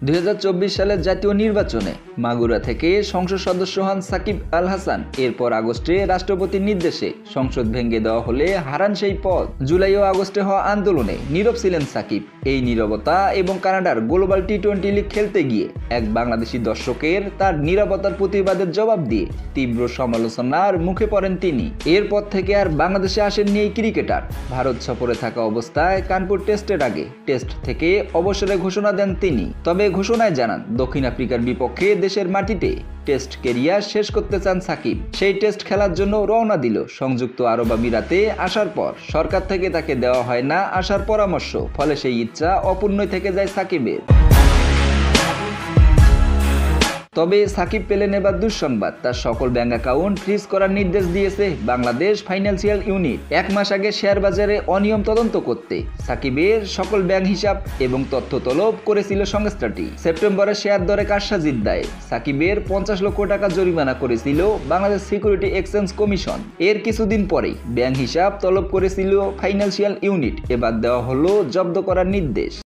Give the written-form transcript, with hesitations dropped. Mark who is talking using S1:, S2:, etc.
S1: 2024 সালের জাতীয় নির্বাচনে মাগুরা থেকে সংসদ সদস্য হন সাকিব আল হাসান। এরপর আগস্টে রাষ্ট্রপতির নির্দেশে সংসদ ভেঙে দেওয়া হলে হারান সেই পদ। জুলাই ও আগস্টে হওয়া আন্দোলনে নীরব ছিলেন সাকিব। এই নীরবতা এবং কানাডার গ্লোবাল টি-20 লিগ খেলতে গিয়ে এক বাংলাদেশি দর্শকের তার নীরবতার প্রতিবাদের জবাব দিয়ে তীব্র সমালোচনার মুখে পড়েন তিনি। এরপর থেকে আর বাংলাদেশে আসেননি এই ক্রিকেটার। ভারত সফরে থাকা অবস্থায় কানপুর টেস্টের আগে টেস্ট থেকে অবসরে ঘোষণা দেন তিনি। তবে ঘোষণায় জানান দক্ষিণ আফ্রিকার বিপক্ষে দেশের মাটিতে টেস্ট ক্যারিয়ার শেষ করতে চান সাকিব। সেই টেস্ট খেলার জন্য রওনা দিল সংযুক্ত আরব আমিরাতে। আসার পর সরকার থেকে তাকে দেওয়া হয় না আসার পরামর্শ, ফলে সেই ইচ্ছা অপূর্ণই থেকে যায় সাকিবের। তবে সাকিব পেলেন এবার দুঃসংবাদ। তার সকল ব্যাংক অ্যাকাউন্ট ফ্রিজ করার নির্দেশ দিয়েছে বাংলাদেশ ফাইন্যান্সিয়াল ইউনিট। 1 মাস আগে শেয়ার বাজারে অনিয়ম তদন্ত করতে সাকিবের সকল ব্যাংক হিসাব এবং তথ্য তলব করেছিল সংস্থাটি। সেপ্টেম্বরে শেয়ার দরে কারসাজির দায়ে সাকিবের 50 লক্ষ টাকা জরিমানা করেছিল বাংলাদেশ সিকিউরিটি এক্সচেঞ্জ কমিশন। এর কিছুদিন পরেই ব্যাংক হিসাব তলব করেছিল ফাইন্যান্সিয়াল ইউনিট। এবার দেওয়া হলো জব্দ করার নির্দেশ।